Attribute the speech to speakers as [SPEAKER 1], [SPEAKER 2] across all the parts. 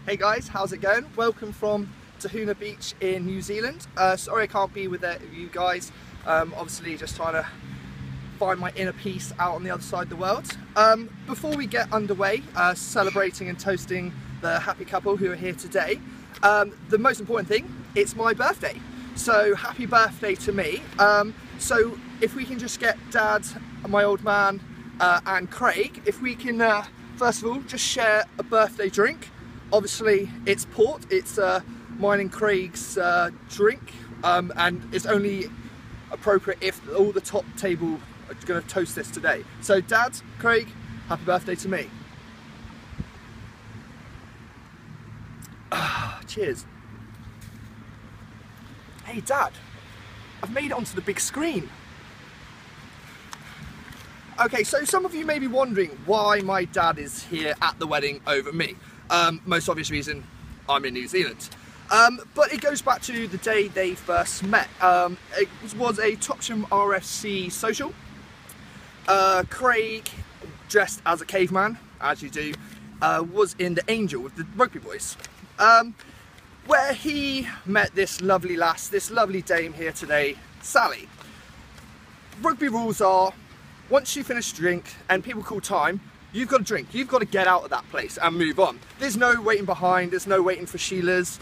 [SPEAKER 1] Hey guys, how's it going? Welcome from Tahuna Beach in New Zealand. Sorry I can't be with you guys. Obviously just trying to find my inner peace out on the other side of the world. Before we get underway, celebrating and toasting the happy couple who are here today, the most important thing, it's my birthday. So happy birthday to me. So if we can just get Dad, my old man, and Craig, if we can first of all just share a birthday drink. Obviously it's port, it's mine and Craig's drink, and it's only appropriate if all the top table are going to toast this today. So Dad, Craig, happy birthday to me. Cheers. Hey Dad, I've made it onto the big screen. Okay, so some of you may be wondering why my dad is here at the wedding over me. Most obvious reason, I'm in New Zealand. But it goes back to the day they first met. It was a Topsham RFC social. Craig, dressed as a caveman, as you do, was in the Angel with the rugby boys. Where he met this lovely lass, this lovely dame here today, Sally. Rugby rules are, once you finish a drink and people call time, you've got to drink, you've got to get out of that place and move on. There's no waiting behind, there's no waiting for Sheila's.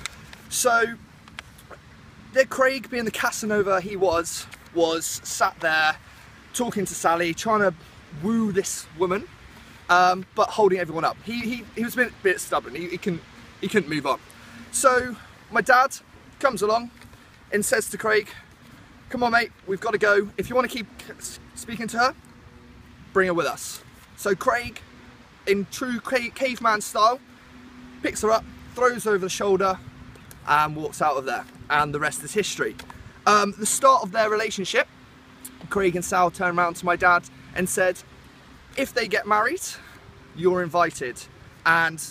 [SPEAKER 1] So, Craig, being the Casanova he was sat there talking to Sally, trying to woo this woman, but holding everyone up. He was a bit stubborn, he couldn't move on. So, my dad comes along and says to Craig, come on mate, we've got to go. If you want to keep speaking to her, bring her with us. So Craig, in true caveman style, picks her up, throws her over the shoulder and walks out of there. And the rest is history. The start of their relationship, Craig and Sal turned around to my dad and said, if they get married, you're invited. And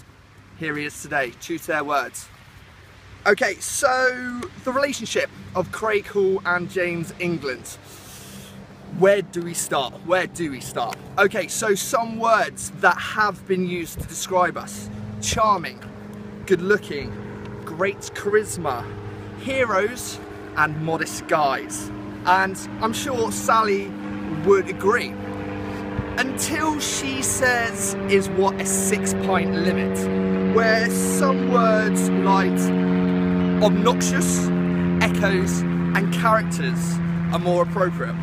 [SPEAKER 1] here he is today, true to their words. Okay, so the relationship of Craig Hall and James England. Where do we start? Where do we start? Okay, so some words that have been used to describe us. Charming, good looking, great charisma, heroes, and modest guys. And I'm sure Sally would agree. Until she says is what a 6-pint limit, where some words like obnoxious, echoes, and characters are more appropriate.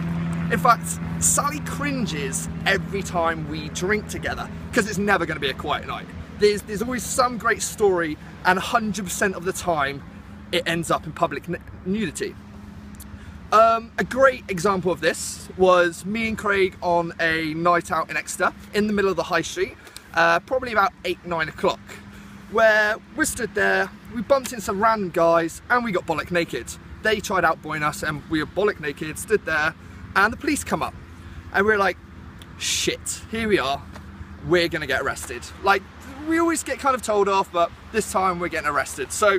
[SPEAKER 1] In fact, Sally cringes every time we drink together because it's never going to be a quiet night. There's always some great story, and 100% of the time it ends up in public nudity. A great example of this was me and Craig on a night out in Exeter in the middle of the high street, probably about 8-9 o'clock, where we stood there, we bumped into some random guys and we got bollock naked. They tried outboying us and we were bollock naked, stood there, and the police come up and we're like, shit, here we are, we're gonna get arrested. Like, we always get kind of told off, but this time we're getting arrested. So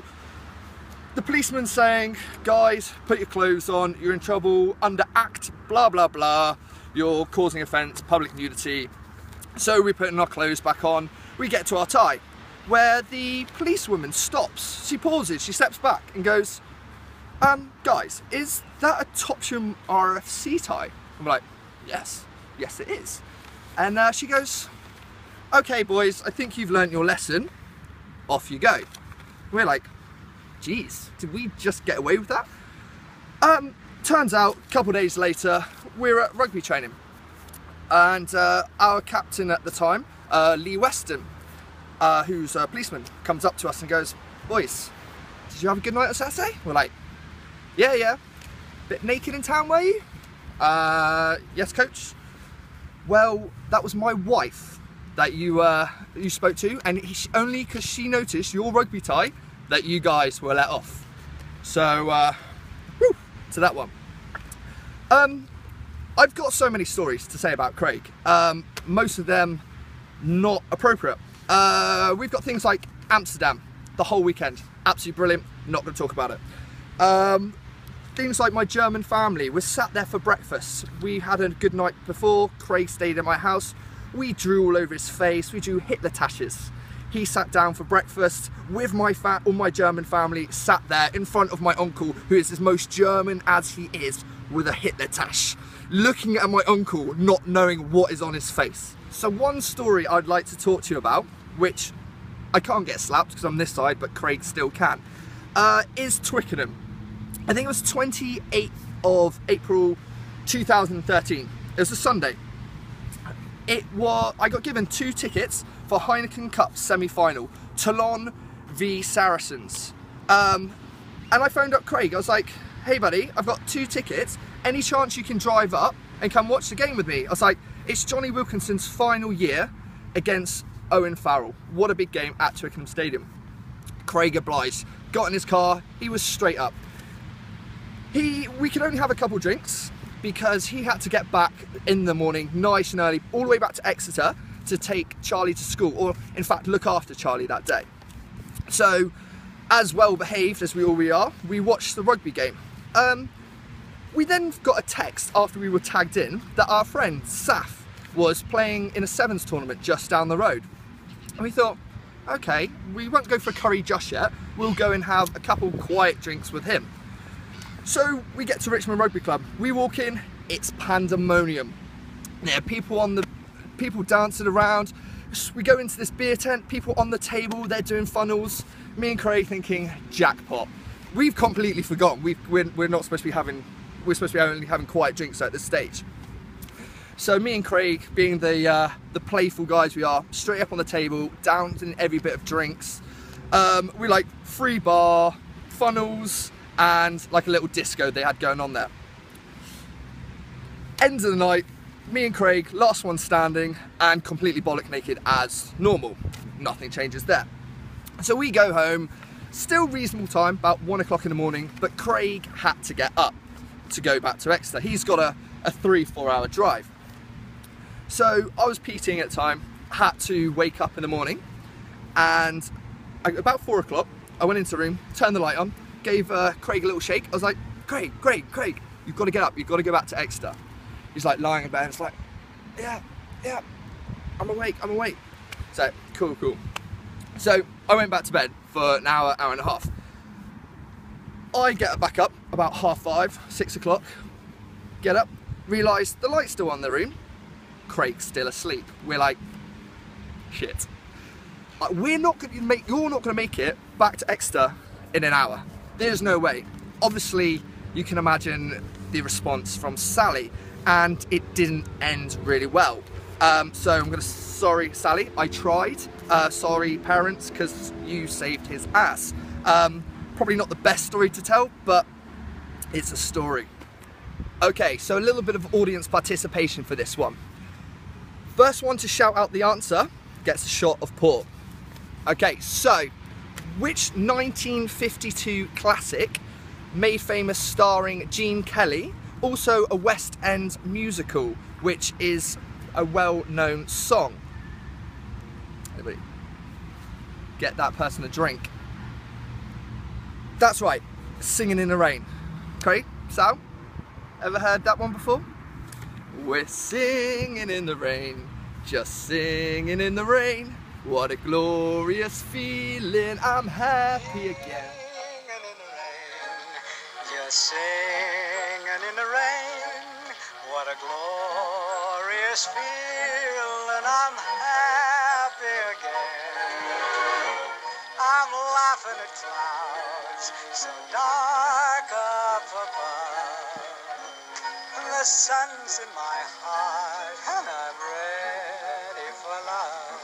[SPEAKER 1] the policeman's saying, guys, put your clothes on, you're in trouble under act blah blah blah, you're causing offence, public nudity. So we're putting our clothes back on, we get to our tie, where the policewoman stops, she pauses, she steps back and goes, guys, is that a Topsham RFC tie? And we're like, yes it is. And she goes, okay boys, I think you've learnt your lesson, off you go. And we're like, geez, did we just get away with that? Turns out, a couple of days later, we're at rugby training. And our captain at the time, Lee Weston, who's a policeman, comes up to us and goes, boys, did you have a good night on Saturday? We're like, yeah. Bit naked in town, were you? Yes, coach. Well, that was my wife that you spoke to, and only because she noticed your rugby tie that you guys were let off. So, whew, to that one. I've got so many stories to say about Craig. Most of them not appropriate. We've got things like Amsterdam, the whole weekend. Absolutely brilliant, not going to talk about it. Things like my German family, we sat there for breakfast. We had a good night before, Craig stayed at my house. We drew all over his face, we drew Hitler tashes. he sat down for breakfast with all my German family, sat there in front of my uncle, who is as most German as he is, with a Hitler tash, looking at my uncle, not knowing what is on his face. So one story I'd like to talk to you about, which I can't get slapped because I'm this side, but Craig still can, is Twickenham. I think it was 28th of April 2013. It was a Sunday. I got given 2 tickets for Heineken Cup semi-final, Toulon v Saracens. And I phoned up Craig. I was like, hey buddy, I've got 2 tickets. Any chance you can drive up and come watch the game with me? I was like, it's Johnny Wilkinson's final year against Owen Farrell. What a big game at Twickenham Stadium. Craig obliged, got in his car, he was straight up. We could only have a couple drinks because he had to get back in the morning nice and early, all the way back to Exeter to take Charlie to school, or in fact look after Charlie that day. So, as well behaved as we already are, we watched the rugby game. We then got a text after we were tagged in that our friend Saf was playing in a sevens tournament just down the road. And we thought, okay, we won't go for a curry just yet, we'll go and have a couple quiet drinks with him. So we get to Richmond Rugby Club, we walk in, it's pandemonium. There are people dancing around, we go into this beer tent, people on the table, they're doing funnels. Me and Craig thinking, jackpot. We've completely forgotten, we're not supposed to be having, we're supposed to be only having quiet drinks at this stage. So me and Craig, being the playful guys we are, straight up on the table, down in every bit of drinks. We like free bar, funnels, and like a little disco they had going on there. End of the night, me and Craig, last one standing, and completely bollock naked as normal. Nothing changes there. So we go home, still reasonable time, about 1 o'clock in the morning, but Craig had to get up to go back to Exeter. He's got a 3-4 hour drive. So I was PTing at the time, had to wake up in the morning, and about 4 o'clock, I went into the room, turned the light on, gave Craig a little shake. I was like, Craig, you've got to get up, you've got to go back to Exeter. He's like lying in bed, and it's like, yeah, I'm awake. So, cool. So I went back to bed for an hour and a half. I get back up about 5:30, 6 o'clock, get up, realise the light's still on in the room, Craig's still asleep. We're like, shit. You're not going to make it back to Exeter in an hour. There's no way. Obviously, you can imagine the response from Sally, and it didn't end really well. So I'm going to, sorry Sally, I tried. Sorry parents, because you saved his ass. Probably not the best story to tell, but it's a story. Okay, so a little bit of audience participation for this one. First one to shout out the answer gets a shot of port. Okay, so which 1952 classic, made famous starring Gene Kelly, also a West End musical, which is a well-known song? Anybody get that person a drink? That's right, Singing in the Rain. Craig, Sal, ever heard that one before? We're singing in the rain, just singing in the rain. What a glorious feeling, I'm happy again.
[SPEAKER 2] Singing in the rain, just singing in the rain. What a glorious feeling, I'm happy again. I'm laughing at clouds so dark up above. The sun's in my heart and I'm ready for love.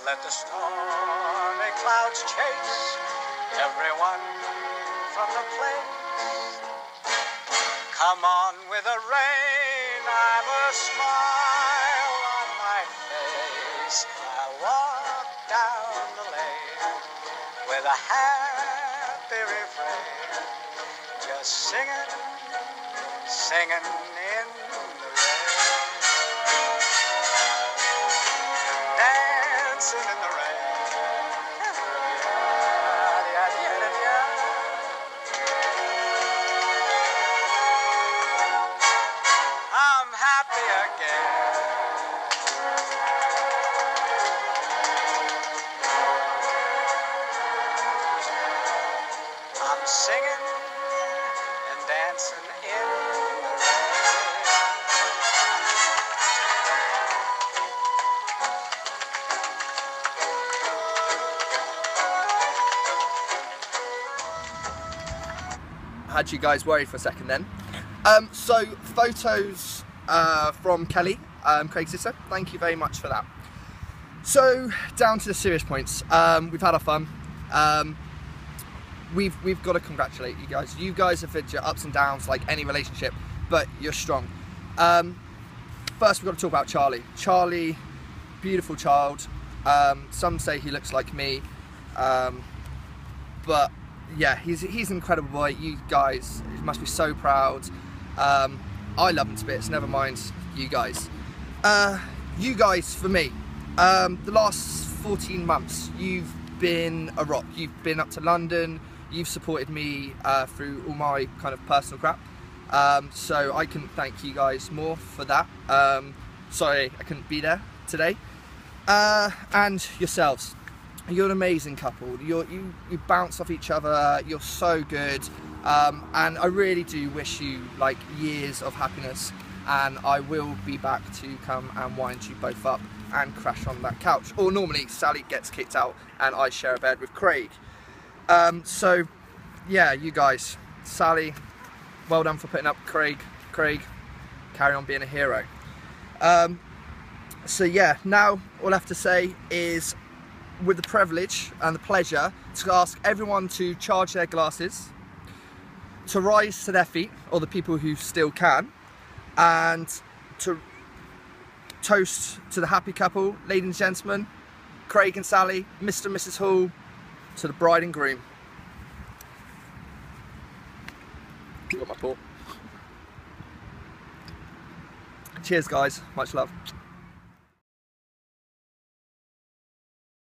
[SPEAKER 2] Let the stormy clouds chase everyone from the place. Come on with the rain, I've a smile on my face. I'll walk down the lane with a happy refrain, just singing in the rain, dancing in the rain. I'm happy again.
[SPEAKER 1] Had you guys worried for a second then. So photos from Kelly, Craig's sister. Thank you very much for that. So down to the serious points. We've had our fun. We've got to congratulate you guys. You guys have had your ups and downs like any relationship, but you're strong. First, we've got to talk about Charlie. Charlie, beautiful child. Some say he looks like me, but yeah, he's an incredible boy. You guys must be so proud. I love him to bits, never mind you guys. You guys, for me, the last 14 months, you've been a rock. You've been up to London, you've supported me through all my kind of personal crap. So I couldn't thank you guys more for that. Sorry I couldn't be there today. And yourselves, you're an amazing couple. You bounce off each other, you're so good. And I really do wish you like years of happiness, and I will be back to come and wind you both up and crash on that couch. Or normally Sally gets kicked out and I share a bed with Craig. So yeah, you guys, Sally, well done for putting up Craig. Craig, carry on being a hero. So yeah, now all I have to say is, with the privilege and the pleasure, to ask everyone to charge their glasses, to rise to their feet, or the people who still can, and to toast to the happy couple, ladies and gentlemen, Craig and Sally, Mr. and Mrs. Hall, to the bride and groom. Got my paw. Cheers guys, much love.